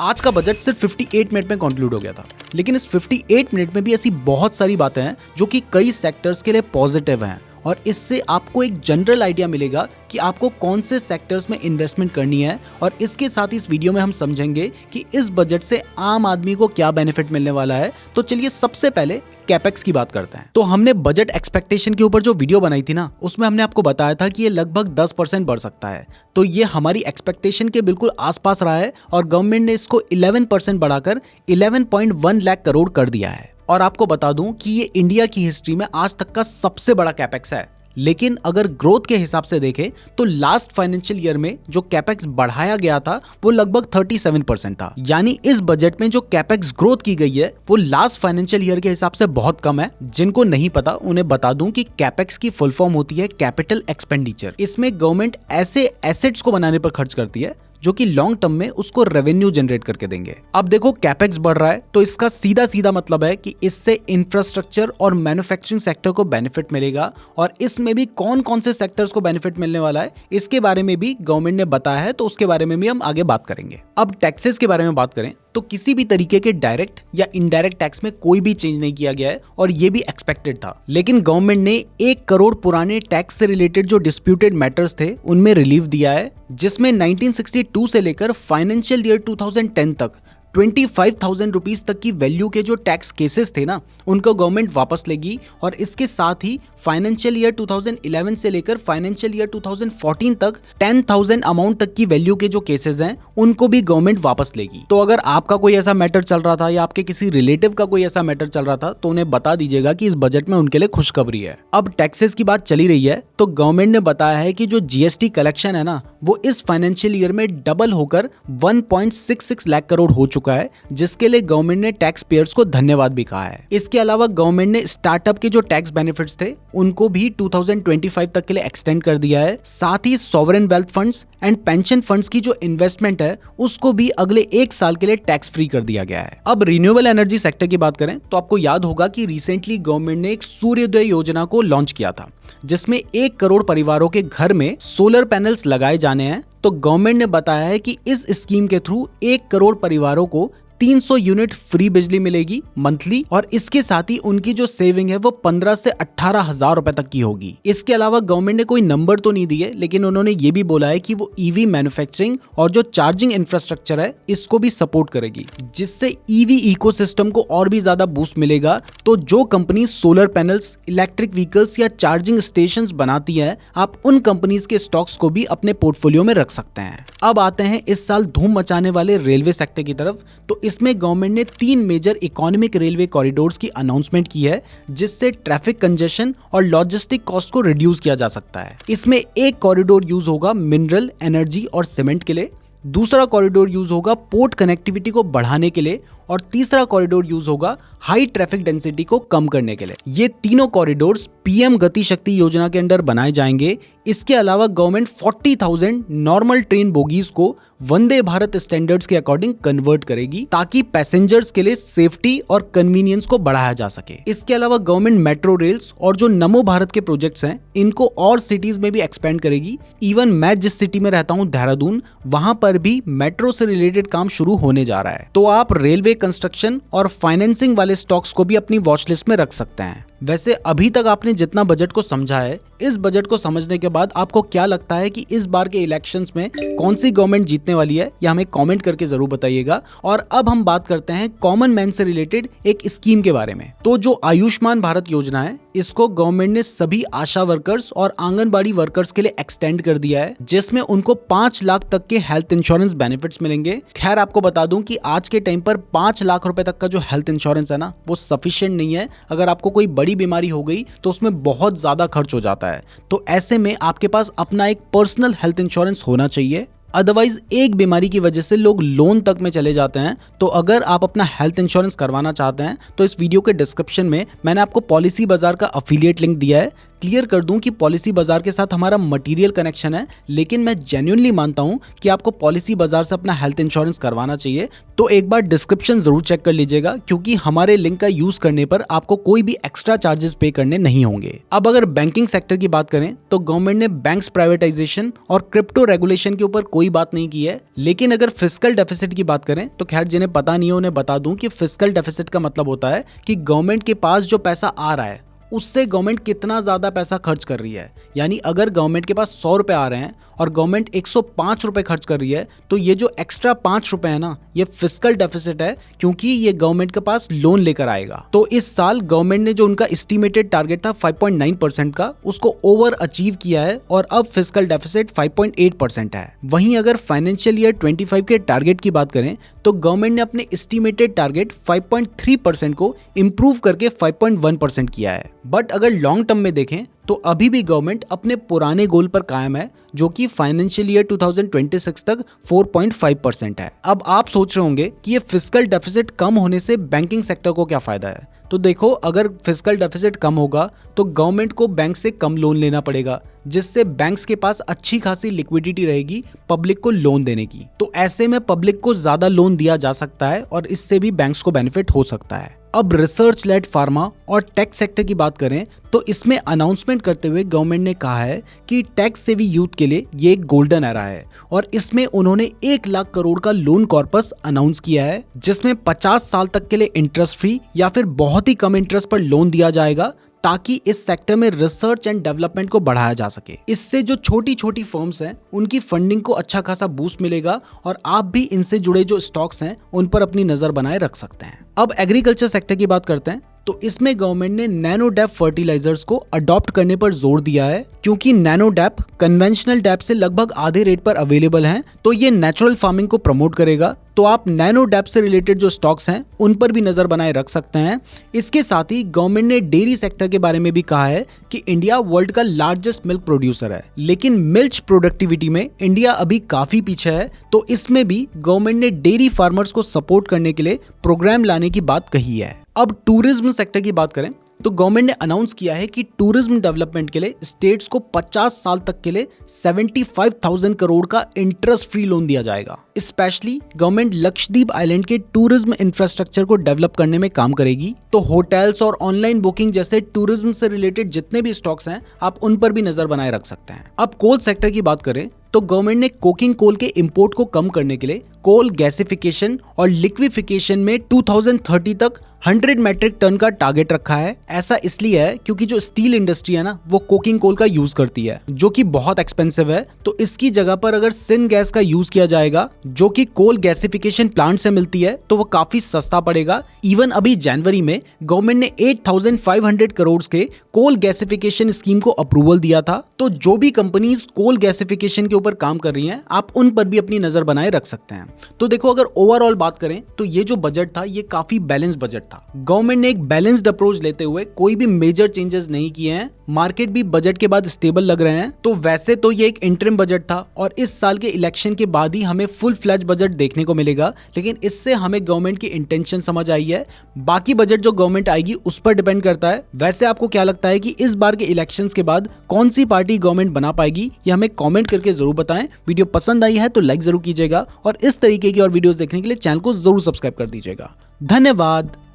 आज का बजट सिर्फ 58 मिनट में कंक्लूड हो गया था, लेकिन इस 58 मिनट में भी ऐसी बहुत सारी बातें हैं जो कि कई सेक्टर्स के लिए पॉजिटिव हैं और इससे आपको एक जनरल आइडिया मिलेगा कि आपको कौन से सेक्टर्स में इन्वेस्टमेंट करनी है। और इसके साथ इस वीडियो में हम समझेंगे कि इस बजट से आम आदमी को क्या बेनिफिट मिलने वाला है। तो चलिए सबसे पहले कैपेक्स की बात करते हैं। तो हमने बजट एक्सपेक्टेशन के ऊपर जो वीडियो बनाई थी ना, उसमें हमने आपको बताया था कि ये लगभग 10% बढ़ सकता है। तो ये हमारी एक्सपेक्टेशन के बिल्कुल आसपास रहा है और गवर्नमेंट ने इसको 11% बढ़ाकर 11.1 लाख करोड़ कर दिया है। और आपको बता दूं कि ये इंडिया की हिस्ट्री में आज तक का सबसे बड़ा कैपेक्स है। लेकिन अगर ग्रोथ के हिसाब से देखें तो लास्ट फाइनेंशियल ईयर में जो कैपेक्स बढ़ाया गया था वो लगभग 37% था। यानी इस बजट में जो कैपेक्स ग्रोथ की गई है वो लास्ट फाइनेंशियल ईयर के हिसाब से बहुत कम है। जिनको नहीं पता उन्हें बता दूं कि कैपेक्स की फुल फॉर्म होती है कैपिटल एक्सपेंडिचर। इसमें गवर्नमेंट ऐसे एसेट्स को बनाने पर खर्च करती है जो कि लॉन्ग टर्म में उसको रेवेन्यू जनरेट करके देंगे। अब देखो कैपेक्स बढ़ रहा है तो इसका सीधा सीधा मतलब है कि इससे इंफ्रास्ट्रक्चर और मैन्युफैक्चरिंग सेक्टर को बेनिफिट मिलेगा। और इसमें भी कौन कौन से सेक्टर्स को बेनिफिट मिलने वाला है इसके बारे में भी गवर्नमेंट ने बताया है, तो उसके बारे में भी हम आगे बात करेंगे। अब टैक्सेस के बारे में बात करें तो किसी भी तरीके के डायरेक्ट या इनडायरेक्ट टैक्स में कोई भी चेंज नहीं किया गया है और ये भी एक्सपेक्टेड था। लेकिन गवर्नमेंट ने 1 करोड़ पुराने टैक्स से रिलेटेड जो डिस्प्यूटेड मैटर्स थे उनमें रिलीफ दिया है, जिसमें 1962 से लेकर फाइनेंशियल ईयर 2010 तक 25,000 रुपीज तक की वैल्यू के जो टैक्स केसेस थे ना, उनको गवर्नमेंट वापस लेगी। और इसके साथ ही फाइनेंशियल ईयर 2011 से लेकर फाइनेंशियल ईयर 2014 तक 10,000 अमाउंट तक की वैल्यू के जो केसेस हैं उनको भी गवर्नमेंट वापस लेगी। तो अगर आपका कोई ऐसा मैटर चल रहा था या आपके किसी रिलेटिव का कोई ऐसा मैटर चल रहा था तो उन्हें बता दीजिएगा कि इस बजट में उनके लिए खुशखबरी है। अब टैक्सेस की बात चली रही है तो गवर्नमेंट ने बताया है कि जो जीएसटी कलेक्शन है ना, वो इस फाइनेंशियल ईयर में डबल होकर 1.66 लाख करोड़ हो चुका है, जिसके लिए गवर्नमेंट ने टैक्स पेयर्स को धन्यवाद भी कहा है। इसके अलावा गवर्नमेंट ने स्टार्टअप के जो टैक्स बेनिफिट्स थे उनको भी 2025 तक के लिए एक्सटेंड कर दिया है। साथ ही sovereign wealth funds and pension funds की जो इन्वेस्टमेंट है उसको भी अगले 1 साल के लिए टैक्स फ्री कर दिया गया है। अब रिन्यूएबल एनर्जी सेक्टर की बात करें तो आपको याद होगा कि रिसेंटली गवर्नमेंट ने एक सूर्योदय योजना को लॉन्च किया था, जिसमें 1 करोड़ परिवारों के घर में सोलर पैनल्स लगाए जाने हैं। तो गवर्नमेंट ने बताया है कि इस स्कीम के थ्रू 1 करोड़ परिवारों को 300 यूनिट फ्री बिजली मिलेगी मंथली। और इसके साथ ही उनकी जो सेविंग है वो 15 से 18 हजार रुपए तक की होगी। इसके अलावा गवर्नमेंट ने कोई नंबर तो नहीं दिए, लेकिन उन्होंने ये भी बोला है कि वो ईवी मैन्युफैक्चरिंग और जो चार्जिंग इंफ्रास्ट्रक्चर है इसको भी सपोर्ट करेगी, जिससे ईवी इकोसिस्टम को और भी ज्यादा बूस्ट मिलेगा। तो जो company solar panels, electric vehicles या चार्जिंग स्टेशन बनाती है, आप उन कंपनीज के स्टॉक्स को भी अपने पोर्टफोलियो में रख सकते हैं। अब आते हैं इस साल धूम मचाने वाले रेलवे सेक्टर की तरफ। तो इसमें गवर्नमेंट ने 3 मेजर इकोनॉमिक रेलवे कॉरिडोर्स की अनाउंसमेंट की है, जिससे ट्रैफिक कंजेशन और लॉजिस्टिक कॉस्ट को रिड्यूस किया जा सकता है। इसमें एक कॉरिडोर यूज होगा मिनरल, एनर्जी और सीमेंट के लिए, दूसरा कॉरिडोर यूज होगा पोर्ट कनेक्टिविटी को बढ़ाने के लिए और तीसरा कॉरिडोर यूज होगा हाई ट्रैफिक डेंसिटी को कम करने के लिए। ये तीनों कॉरिडोर्स पीएम गति शक्ति योजना के अंडर बनाए जाएंगे। इसके अलावा गवर्नमेंट 40,000 नॉर्मल ट्रेन बोगीज को वंदे भारत स्टैंडर्ड्स के अकॉर्डिंग कन्वर्ट करेगी, ताकि पैसेंजर्स के लिए सेफ्टी और कन्वीनियंस को बढ़ाया जा सके। इसके अलावा गवर्नमेंट मेट्रो रेल्स और जो नमो भारत के प्रोजेक्ट्स हैं इनको और सिटीज में भी एक्सपेंड करेगी। इवन मैं जिस सिटी में रहता हूँ देहरादून, वहां पर भी मेट्रो से रिलेटेड काम शुरू होने जा रहा है। तो आप रेलवे कंस्ट्रक्शन और फाइनेंसिंग वाले स्टॉक्स को भी अपनी वॉच लिस्ट में रख सकते हैं। वैसे अभी तक आपने जितना बजट को समझा है, इस बजट को समझने के बाद आपको क्या लगता है कि इस बार के इलेक्शंस में कौन सी गवर्नमेंट जीतने वाली है, या हमें कमेंट करके जरूर बताइएगा। और अब हम बात करते हैं कॉमन मैन से रिलेटेड एक स्कीम के बारे में। तो जो आयुष्मान भारत योजना है, इसको गवर्नमेंट ने सभी आशा वर्कर्स और आंगनबाड़ी वर्कर्स के लिए एक्सटेंड कर दिया है, जिसमें उनको 5 लाख तक के हेल्थ इंश्योरेंस बेनिफिट्स मिलेंगे। खैर आपको बता दूं कि आज के टाइम पर 5 लाख रुपए तक का जो हेल्थ इंश्योरेंस है ना, वो सफिशिएंट नहीं है। अगर आपको कोई बड़ी बीमारी हो गई तो उसमें बहुत ज्यादा खर्च हो जाता है। तो ऐसे में आपके पास अपना एक पर्सनल हेल्थ इंश्योरेंस होना चाहिए। अदरवाइज एक बीमारी की वजह से लोग लोन तक में चले जाते हैं। तो अगर आप अपना हेल्थ इंश्योरेंस करवाना चाहते हैं तो इस वीडियो के डिस्क्रिप्शन में मैंने आपको पॉलिसी बाजार का अफिलिएट लिंक दिया है। क्लियर कर दूं कि पॉलिसी बाजार के साथ हमारा मटेरियल कनेक्शन है, लेकिन मैं जेन्युइनली मानता हूं कि आपको पॉलिसी बाजार से अपना हेल्थ इंश्योरेंस करवाना चाहिए। तो एक बार डिस्क्रिप्शन जरूर चेक कर लीजिएगा, क्योंकि हमारे लिंक का यूज करने पर आपको कोई भी एक्स्ट्रा चार्जेस पे करने नहीं होंगे। अब अगर बैंकिंग सेक्टर की बात करें तो गवर्नमेंट ने बैंक्स प्राइवेटाइजेशन और क्रिप्टो रेगुलेशन के ऊपर कोई बात नहीं की है। लेकिन अगर फिस्कल डेफिसिट की बात करें तो खैर जिन्हें पता नहीं है उन्हें बता दूं कि फिस्कल डेफिसिट का मतलब होता है कि गवर्नमेंट के पास जो पैसा आ रहा है उससे गवर्नमेंट कितना ज्यादा पैसा खर्च कर रही है। यानी अगर गवर्नमेंट के पास 100 रुपए आ रहे हैं और गवर्नमेंट 105 रुपए खर्च कर रही है, तो ये जो एक्स्ट्रा 5 रुपए है ना, ये फिस्कल डेफिसिट है, क्योंकि ये गवर्नमेंट के पास लोन लेकर आएगा। तो इस साल गवर्नमेंट ने जो उनका एस्टिमेटेड टारगेट था 5.9% का, उसको ओवर अचीव किया है और अब फिस्कल डेफिसिट 5.8% है। वहीं अगर फाइनेंशियल ईयर 25 के टारगेट की बात करें तो गवर्नमेंट ने अपने एस्टिमेटेड टारगेट 5.3% को इंप्रूव करके 5.1% किया है। बट अगर लॉन्ग टर्म में देखें तो अभी भी गवर्नमेंट अपने पुराने गोल पर कायम है, जो कि फाइनेंशियल ईयर 2026 तक 4.5% है। अब आप सोच रहे होंगे कि ये फिस्कल डेफिसिट कम होने से बैंकिंग सेक्टर को क्या फायदा है। तो देखो, अगर फिस्कल डेफिसिट कम होगा तो गवर्नमेंट को बैंक से कम लोन लेना पड़ेगा, जिससे बैंक्स के पास अच्छी खासी लिक्विडिटी रहेगी पब्लिक को लोन देने की। तो ऐसे में पब्लिक को ज्यादा लोन दिया जा सकता है और इससे भी बैंक्स को बेनिफिट हो सकता है। अब रिसर्च लेड फार्मा और टेक सेक्टर की बात करें तो इसमें अनाउंसमेंट करते हुए गवर्नमेंट ने कहा है कि टैक्स सेवी यूथ के लिए ये एक गोल्डन एरा है और इसमें उन्होंने 1 लाख करोड़ का लोन कॉर्पस अनाउंस किया है, जिसमें 50 साल तक के लिए इंटरेस्ट फ्री या फिर बहुत ही कम इंटरेस्ट पर लोन दिया जाएगा, ताकि इस सेक्टर में रिसर्च एंड डेवलपमेंट को बढ़ाया जा सके। इससे जो छोटी छोटी फर्म्स हैं उनकी फंडिंग को अच्छा खासा बूस्ट मिलेगा और आप भी इनसे जुड़े जो स्टॉक्स हैं उन पर अपनी नजर बनाए रख सकते हैं। अब एग्रीकल्चर सेक्टर की बात करते हैं तो इसमें गवर्नमेंट ने नैनो डैप फर्टिलाइजर्स को अडॉप्ट करने पर जोर दिया है, क्योंकि नैनो डैप कन्वेंशनल डैप से लगभग आधे रेट पर अवेलेबल हैं। तो ये नेचुरल फार्मिंग को प्रमोट करेगा। तो आप नैनो डैप से रिलेटेड जो स्टॉक्स हैं उन पर भी नजर बनाए रख सकते हैं। इसके साथ ही गवर्नमेंट ने डेयरी सेक्टर के बारे में भी कहा है कि इंडिया वर्ल्ड का लार्जेस्ट मिल्क प्रोड्यूसर है, लेकिन मिल्क प्रोडक्टिविटी में इंडिया अभी काफी पीछे है। तो इसमें भी गवर्नमेंट ने डेयरी फार्मर्स को सपोर्ट करने के लिए प्रोग्राम लाने की बात कही है। अब टूरिज्म सेक्टर की बात करें तो गवर्नमेंट ने अनाउंस किया है कि टूरिज्म डेवलपमेंट के लिए स्टेट्स को 50 साल तक के लिए 75,000 करोड़ का इंटरेस्ट फ्री लोन दिया जाएगा। स्पेशली गवर्नमेंट लक्षद्वीप आइलैंड के टूरिज्म इंफ्रास्ट्रक्चर को डेवलप करने में काम करेगी। तो होटल्स और ऑनलाइन बुकिंग जैसे टूरिज्म से रिलेटेड जितने भी स्टॉक्स हैं आप उन पर भी नजर बनाए रख सकते हैं। अब कोल सेक्टर की बात करें तो गवर्नमेंट ने कोकिंग कोल के इंपोर्ट को कम करने के लिए कोल गैसिफिकेशन और लिक्विफिकेशन में 2030 तक 100 मैट्रिक टन का टारगेट रखा है। ऐसा इसलिए है क्योंकि जो स्टील इंडस्ट्री है ना, वो कोकिंग कोल का यूज करती है, जो कि बहुत एक्सपेंसिव है। तो इसकी जगह पर अगर सिन गैस का यूज किया जाएगा, जो कि कोल गैसिफिकेशन प्लांट से मिलती है, तो वो काफी सस्ता पड़ेगा। इवन अभी जनवरी में गवर्नमेंट ने 8,500 करोड़ के कोल गैसिफिकेशन स्कीम को अप्रूवल दिया था। तो जो भी कंपनीज कोल गैसिफिकेशन के ऊपर काम कर रही हैं, आप उन पर भी अपनी नजर बनाए रख सकते हैं। तो देखो, अगर ओवरऑल बात करें तो ये जो बजट था ये काफी बैलेंस बजट था। गवर्नमेंट ने एक बैलेंस्ड अप्रोच लेते हुए कोई भी मेजर चेंजेस नहीं किए हैं। मार्केट भी बजट के बाद स्टेबल लग रहे हैं। तो वैसे तो ये एक इंटरिम बजट था और इस साल के इलेक्शन के बाद ही हमें फुल फ्लैज बजट देखने को मिलेगा, लेकिन इससे हमें गवर्नमेंट की इंटेंशन समझ आई है। बाकी बजट जो गवर्नमेंट आएगी उस पर डिपेंड करता है। वैसे आपको क्या लगता है कि इस बार के इलेक्शंस के बाद कौन सी पार्टी गवर्नमेंट बना पाएगी, ये हमें कमेंट करके जरूर बताएं। वीडियो पसंद आई है तो लाइक जरूर कीजिएगा और इस तरीके की और वीडियोस देखने के लिए चैनल को जरूर सब्सक्राइब कर दीजिएगा। धन्यवाद।